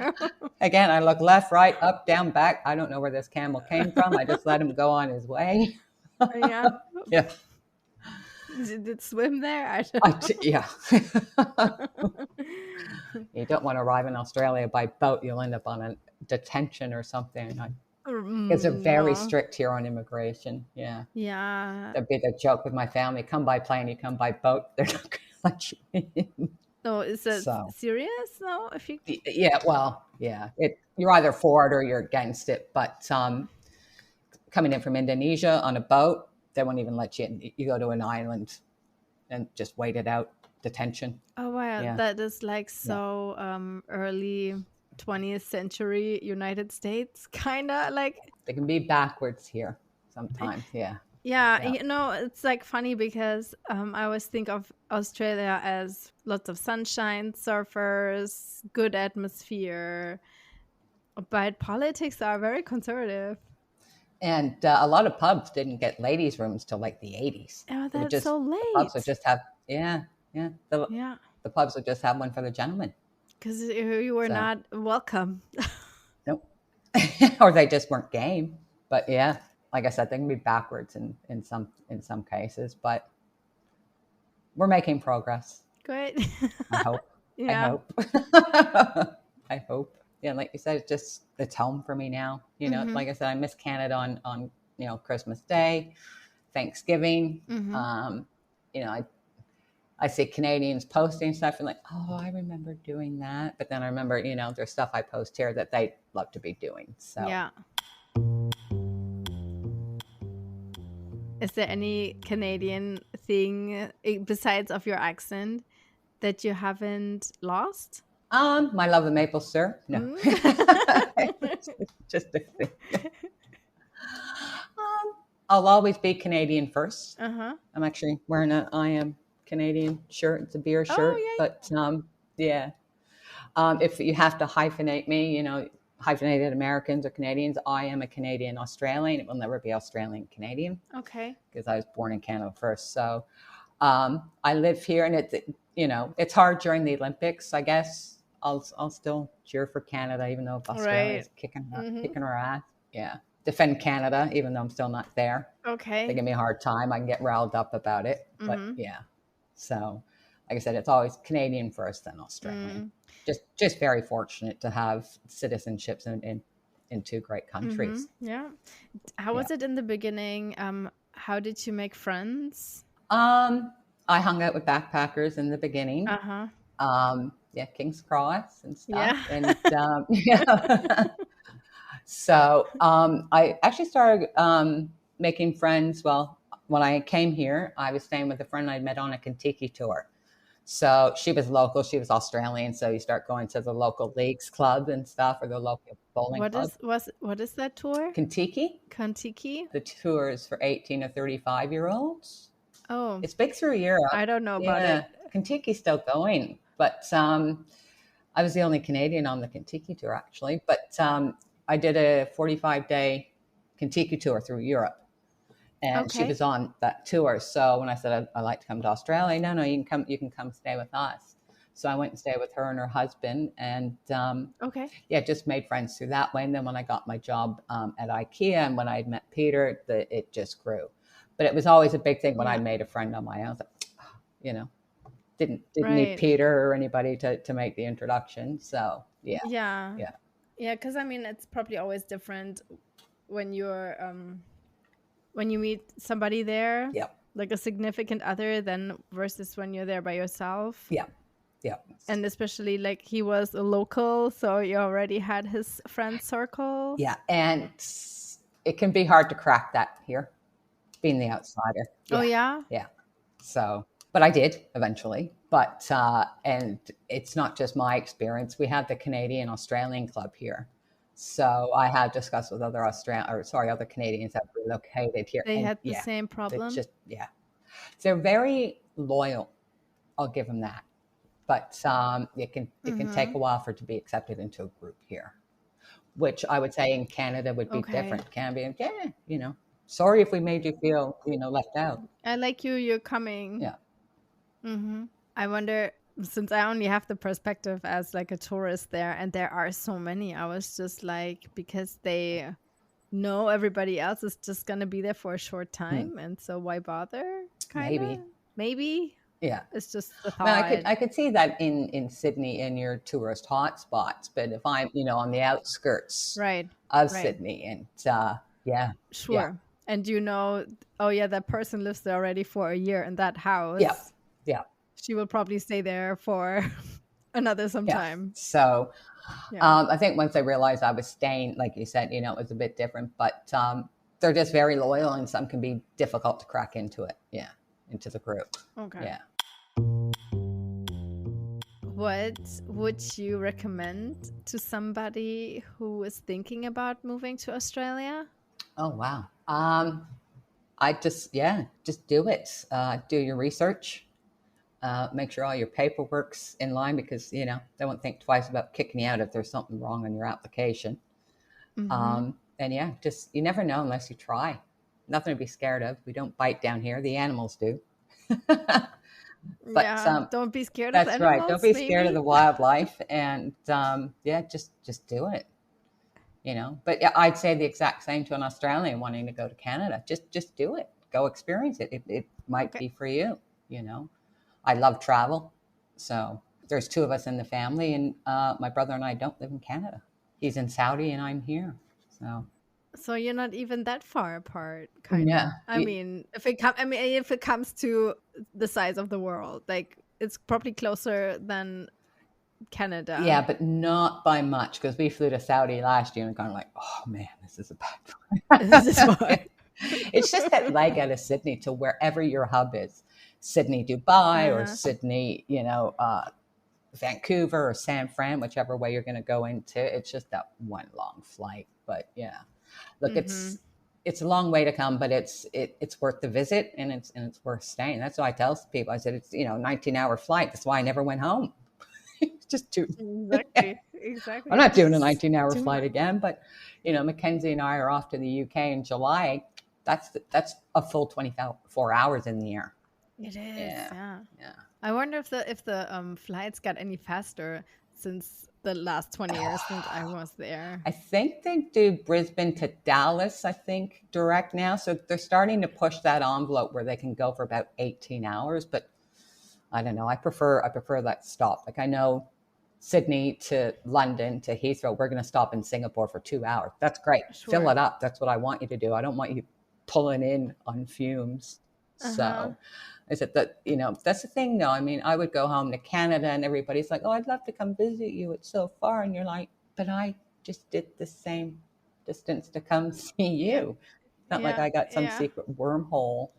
Again, I look left, right, up, down, back. I don't know where this camel came from. I just let him go on his way. Yeah. Yeah. Did it swim there? Yeah. You don't want to arrive in Australia by boat. You'll end up on a detention or something. Because they're very strict here on immigration. Yeah. Yeah. That'd be the joke with my family. Come by plane, you come by boat. They're not going to let you in. Oh, is it serious? No, Yeah. Well, yeah. You're either for it or you're against it. But coming in from Indonesia on a boat, they won't even let you in. You go to an island and just wait it out. Detention. Oh wow, yeah. That is so early 20th century United States, kind of like. They can be backwards here sometimes. Yeah. It's like funny because I always think of Australia as lots of sunshine, surfers, good atmosphere, but politics are very conservative. And a lot of pubs didn't get ladies' rooms till like the 80s. Oh, that's so late. The pubs would just have, the pubs would just have one for the gentlemen. Because you were not welcome. Nope. Or they just weren't game. But yeah, like I said, they can be backwards in some cases. But we're making progress. Great. I hope. Yeah. I hope. Yeah, like you said, it's home for me now. Like I said, I miss Canada on Christmas Day, Thanksgiving. I see Canadians posting stuff and like, oh, I remember doing that. But then I remember, there's stuff I post here that they love to be doing. So yeah. Is there any Canadian thing besides of your accent that you haven't lost? My love of maple syrup. No. Just a thing. I'll always be Canadian first. I'm actually wearing I am Canadian shirt. It's a beer shirt. But if you have to hyphenate me, hyphenated Americans or Canadians, I am a Canadian Australian. It will never be Australian Canadian. Okay. Because I was born in Canada first. So I live here, and it's hard during the Olympics, I guess. I'll still cheer for Canada, even though Australia is kicking her ass. Yeah. Defend Canada, even though I'm still not there. Okay. They give me a hard time. I can get riled up about it. But yeah. So, like I said, it's always Canadian first, then Australian. Just very fortunate to have citizenships in two great countries. Yeah. How was it in the beginning? How did you make friends? I hung out with backpackers in the beginning. King's Cross and stuff. Yeah. And so I actually started making friends. Well, when I came here, I was staying with a friend I'd met on a Kentucky tour. So she was local. She was Australian. So you start going to the local leagues club and stuff, or the local bowling club. What is that tour? Kentucky. The tour is for 18 to 35-year-olds. Oh. It's big through Europe. I don't know about it. Kentucky's still going. But I was the only Canadian on the Kentucky tour, actually. But I did a 45-day Kentucky tour through Europe. And she was on that tour. So when I said I'd like to come to Australia, no, you can come stay with us. So I went and stayed with her and her husband, and just made friends through that way. And then when I got my job at IKEA, and when I'd met Peter, it just grew. But it was always a big thing when I made a friend on my own. I was like, didn't need Peter or anybody to make the introduction. So yeah, because I mean, it's probably always different when you're when you meet somebody there, like a significant other, than versus when you're there by yourself. And especially like he was a local, so you already had his friend circle. And it can be hard to crack that here, being the outsider. Yeah. So, but I did eventually. But and it's not just my experience. We have the Canadian Australian Club here, so I have discussed with other other Canadians that relocated here. They had the same problem. They're very loyal. I'll give them that. But it can take a while for it to be accepted into a group here, which I would say in Canada would be different. Can be, sorry if we made you feel, left out. I like you. You're coming. I wonder, since I only have the perspective as like a tourist there, and there are so many, I was just like, because they know everybody else is just gonna be there for a short time, and so why bother? Maybe. Yeah, it's just the thought. I could see that in Sydney in your tourist hotspots, but if I'm on the outskirts of Sydney, and and that person lives there already for a year in that house. She will probably stay there for another some time. So I think once I realized I was staying, like you said, it was a bit different, but they're just very loyal, and some can be difficult to crack into it. Into the group. What would you recommend to somebody who is thinking about moving to Australia? Oh, wow. I just do it. Do your research. Make sure all your paperwork's in line, because, they won't think twice about kicking you out if there's something wrong on your application. And you never know unless you try. Nothing to be scared of. We don't bite down here. The animals do. But don't be scared of animals. That's right. Don't be scared of the wildlife, and just do it. But I'd say the exact same to an Australian wanting to go to Canada. Just do it. Go experience it. It might be for you. I love travel, so there's two of us in the family, and my brother and I don't live in Canada. He's in Saudi, and I'm here. So you're not even that far apart, kind of. I mean, if it comes to the size of the world, like it's probably closer than Canada. Yeah, but not by much, because we flew to Saudi last year and kind of like, oh man, this is a bad one. This is far. It's just that leg out of Sydney to wherever your hub is, Sydney, Dubai, or Sydney, Vancouver or San Fran, whichever way you're going to go into. It's just that one long flight, but look, it's a long way to come, but it's worth the visit, and it's worth staying. That's why I tell people. I said it's 19-hour flight. That's why I never went home. Just too exactly. I'm not doing a 19-hour flight again. But Mackenzie and I are off to the UK in July. That's a full 24 hours in the air. It is. Yeah. I wonder if the flights got any faster since the last 20 years since I was there. I think they do Brisbane to Dallas, I think, direct now. So they're starting to push that envelope where they can go for about 18 hours. But I don't know. I prefer that stop. Like I know Sydney to London to Heathrow, we're going to stop in Singapore for 2 hours. That's great. Sure. Fill it up. That's what I want you to do. I don't want you pulling in on fumes. So is it that, that's the thing though. I mean, I would go home to Canada and everybody's like, oh, I'd love to come visit you. It's so far. And you're like, but I just did the same distance to come see you. Not like I got some secret wormhole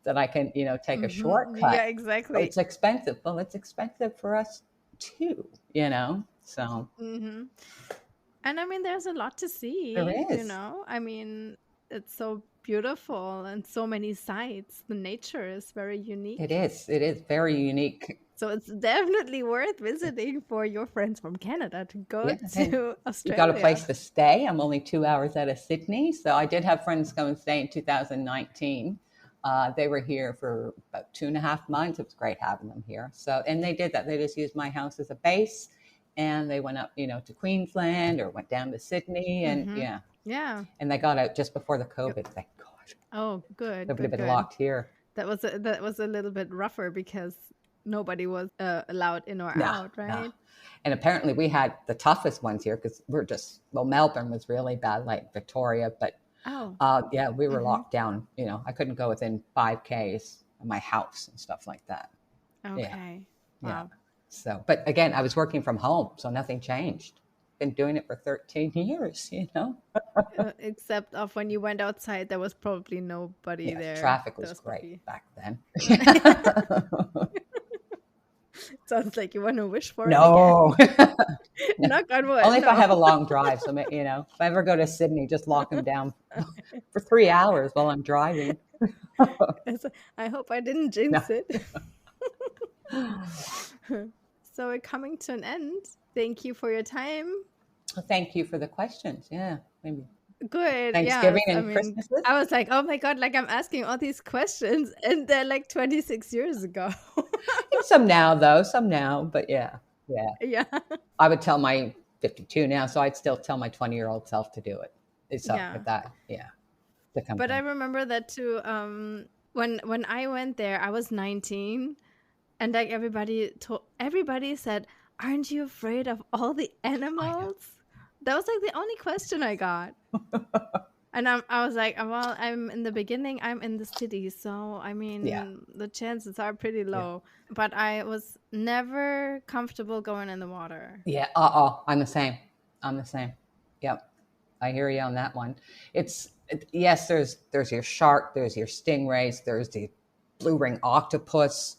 that I can, take a shortcut. Yeah, exactly. But it's expensive. Well, it's expensive for us too, so. And I mean, there's a lot to see. There is. I mean, it's so beautiful and so many sites. The nature is very unique. It is very unique. So it's definitely worth visiting for your friends from Canada to go to Australia. You got a place to stay. I'm only 2 hours out of Sydney. So I did have friends come and stay in 2019. They were here for about 2.5 months. It was great having them here. So, and they did that. They just used my house as a base, and they went up, to Queensland or went down to Sydney, and and they got out just before the COVID. Thank God. Oh, good. They would have been locked here. That was a little bit rougher because nobody was allowed in or No, out, no. right? And apparently we had the toughest ones here because Melbourne was really bad, like Victoria, but yeah, we were locked down. I couldn't go within 5Ks of my house and stuff like that. Okay. Yeah. Wow. So, but again, I was working from home, so nothing changed. Been doing it for 13 years, Except of when you went outside, there was probably nobody there. Traffic was great back then. Sounds like you want to wish for no. it again. Knock on wood. Only if I have a long drive. So, if I ever go to Sydney, just lock them down for 3 hours while I'm driving. I hope I didn't jinx it. So we're coming to an end. Thank you for your time. Thank you for the questions. Yeah, maybe. Good. Thanksgiving and Christmas. I was like, oh my God, like I'm asking all these questions and they're like 26 years ago. Some now, but yeah. I would tell my 52 now, so I'd still tell my 20-year-old self to do it. It's up with that. Yeah. But I remember that too. When I went there, I was 19. And like everybody said, aren't you afraid of all the animals? That was like the only question I got. And I was like, well, I'm in the beginning, I'm in the city. So, I mean, the chances are pretty low. Yeah. But I was never comfortable going in the water. Yeah. I'm the same. Yep. I hear you on that one. Yes, there's your shark, there's your stingrays, there's the blue ring octopus,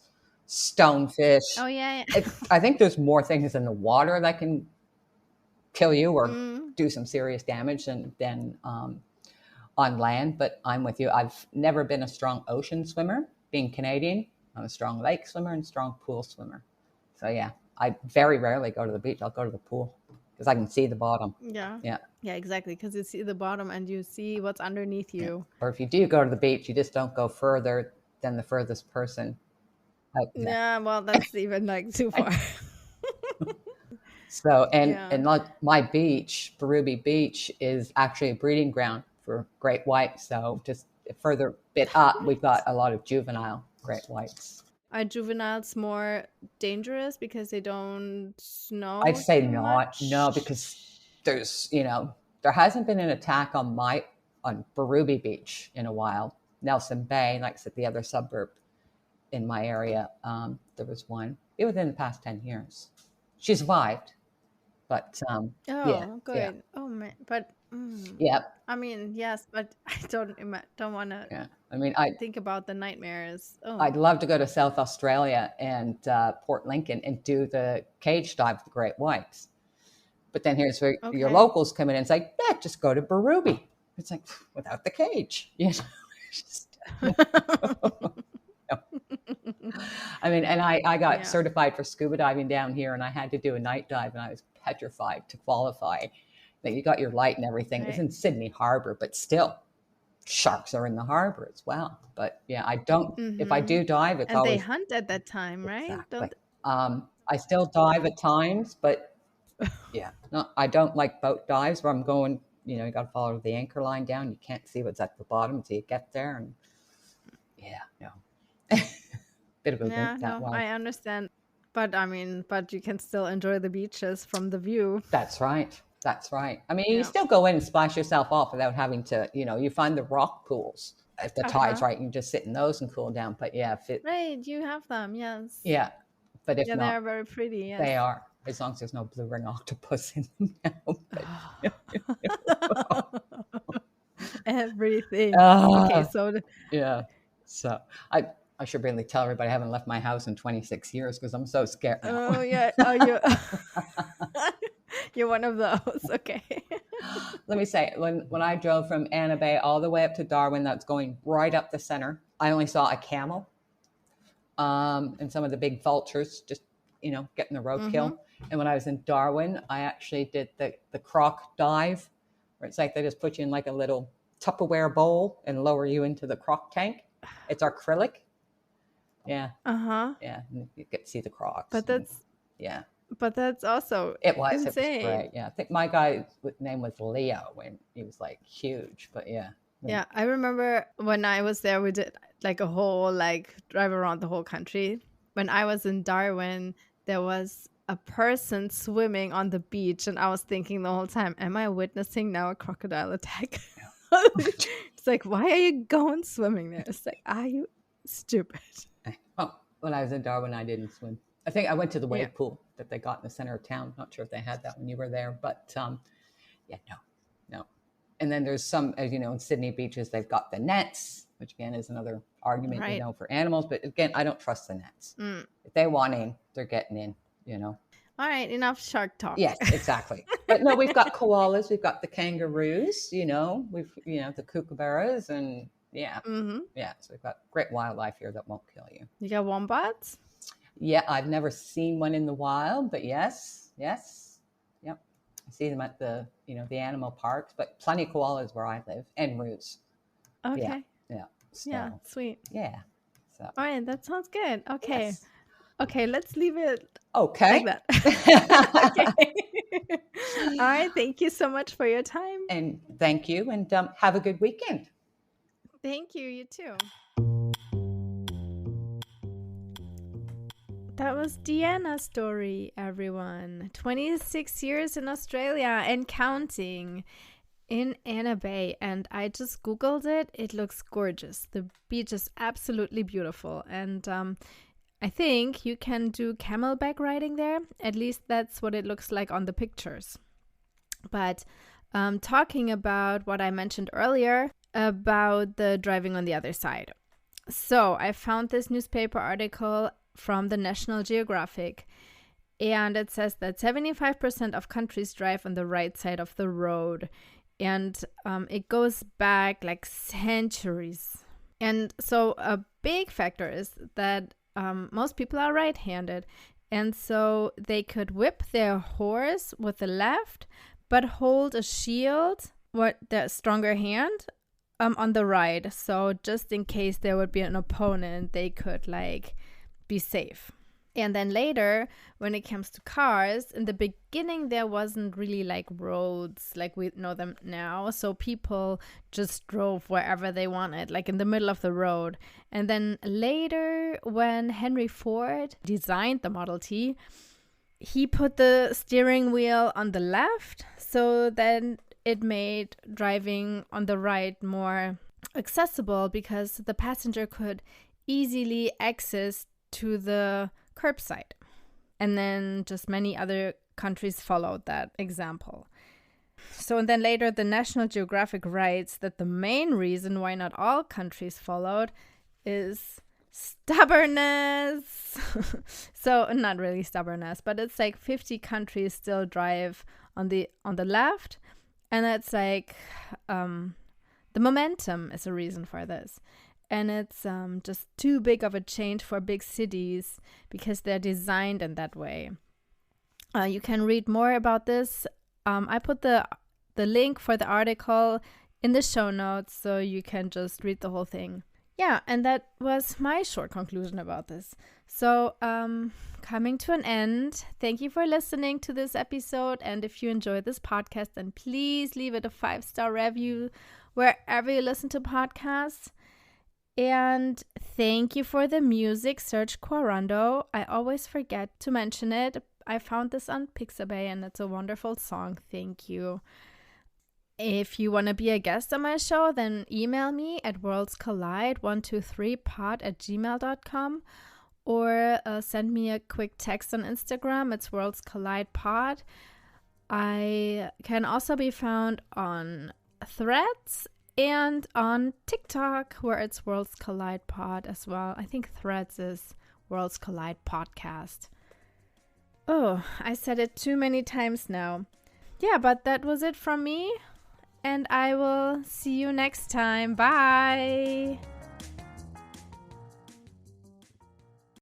stonefish. Oh, yeah. I think there's more things in the water that can kill you or do some serious damage than on land. But I'm with you. I've never been a strong ocean swimmer. Being Canadian, I'm a strong lake swimmer and strong pool swimmer. So yeah, I very rarely go to the beach. I'll go to the pool because I can see the bottom. Yeah, exactly. Because you see the bottom and you see what's underneath you. Yeah. Or if you do go to the beach, you just don't go further than the furthest person. Yeah, well, that's even like too far. So, and like my beach, Berube Beach, is actually a breeding ground for great whites. So just a further bit up, we've got a lot of juvenile great whites. Are juveniles more dangerous because they don't know? I'd say not. No, because there's, there hasn't been an attack on Berube Beach in a while. Nelson Bay, like I said, the other suburb in my area, there was one within the past 10 years. She survived, but good. Yeah. Oh man, but I mean, yes, but I don't want to. Yeah, I mean, I think about the nightmares. I'd love to go to South Australia and Port Lincoln and do the cage dive with the great whites. But then here's where your locals come in and say, "Yeah, just go to Berube." It's like without the cage, I mean, and I got certified for scuba diving down here, and I had to do a night dive, and I was petrified to qualify. That you got your light and everything. Right. It's in Sydney Harbor, but still, sharks are in the harbor as well. But yeah, I don't. If I do dive, it's always they hunt at that time, right? Exactly. I still dive at times, but I don't like boat dives where I'm going. You got to follow the anchor line down. You can't see what's at the bottom until you get there, and bit of a that way. I understand, but I mean, you can still enjoy the beaches from the view. That's right. I mean, you still go in and splash yourself off without having to. You find the rock pools if the tide's right. You can just sit in those and cool down. But right, you have them, yes. Yeah, but if not, they're very pretty. Yes. They are, as long as there's no blue ring octopus in them now. Everything. Okay, so So I should really tell everybody I haven't left my house in 26 years because I'm so scared now. Oh, yeah. You're one of those. Okay. Let me say, when I drove from Anna Bay all the way up to Darwin, that's going right up the center, I only saw a camel and some of the big vultures just, getting the roadkill. And when I was in Darwin, I actually did the croc dive, where it's like they just put you in like a little Tupperware bowl and lower you into the croc tank. It's acrylic. Yeah. Yeah. And you get to see the crocs. But that's also insane. It was great. Yeah. I think my guy's name was Leo when he was like huge, but yeah. Yeah. I remember when I was there, we did like a whole drive around the whole country. when I was in Darwin, there was a person swimming on the beach, and I was thinking the whole time, am I witnessing now a crocodile attack? It's like, why are you going swimming there? It's like, are you stupid? Oh, when I was in Darwin, I didn't swim. I think I went to the wave pool that they got in the center of town. Not sure if they had that when you were there, but no. And then there's some, as you know, in Sydney beaches, they've got the nets, which again is another argument, for animals. But again, I don't trust the nets. If they want in, they're getting in, All right, enough shark talk. Yes, exactly. But no, we've got koalas, we've got the kangaroos, we've, the kookaburras, and so we've got great wildlife here that won't kill you. You got wombats? Yeah, I've never seen one in the wild, but yes. Yep. I see them at the, the animal parks, but plenty of koalas where I live, and roos. Okay. Yeah. So, yeah, sweet. Yeah. So. All right, that sounds good. Okay. Yes. Okay, let's leave it like that. Okay. All right, thank you so much for your time. And thank you, and have a good weekend. Thank you, you too. That was Deanna's story, everyone. 26 years in Australia and counting, in Anna Bay. And I just Googled it. It looks gorgeous. The beach is absolutely beautiful. And I think you can do camelback riding there. At least that's what it looks like on the pictures. But talking about what I mentioned earlier about the driving on the other side. So I found this newspaper article from the National Geographic, and it says that 75% of countries drive on the right side of the road, and it goes back like centuries. And so a big factor is that most people are right-handed, and so they could whip their horse with the left but hold a shield with the stronger hand on the right, so just in case there would be an opponent, they could be safe. And then later, when it comes to cars, in the beginning there wasn't really roads like we know them now, so people just drove wherever they wanted, in the middle of the road. And then later, when Henry Ford designed the Model T, he put the steering wheel on the left, so then it made driving on the right more accessible because the passenger could easily access to the curbside. And then just many other countries followed that example. So, and then later the National Geographic writes that the main reason why not all countries followed is stubbornness. So not really stubbornness, but it's 50 countries still drive on the left, and it's the momentum is a reason for this. And it's just too big of a change for big cities because they're designed in that way. You can read more about this. I put the link for the article in the show notes, so you can just read the whole thing. Yeah, and that was my short conclusion about this. So coming to an end, thank you for listening to this episode. And if you enjoyed this podcast, then please leave it a 5-star review wherever you listen to podcasts. And thank you for the music, Serge Quarando. I always forget to mention it. I found this on Pixabay and it's a wonderful song. Thank you. If you want to be a guest on my show, then email me at worldscollide123pod@gmail.com or send me a quick text on Instagram. It's worldscollidepod. I can also be found on Threads and on TikTok, where it's Worlds Collide Pod as well. I think Threads is Worlds Collide Podcast. Oh, I said it too many times now. Yeah, but that was it from me. And I will see you next time. Bye.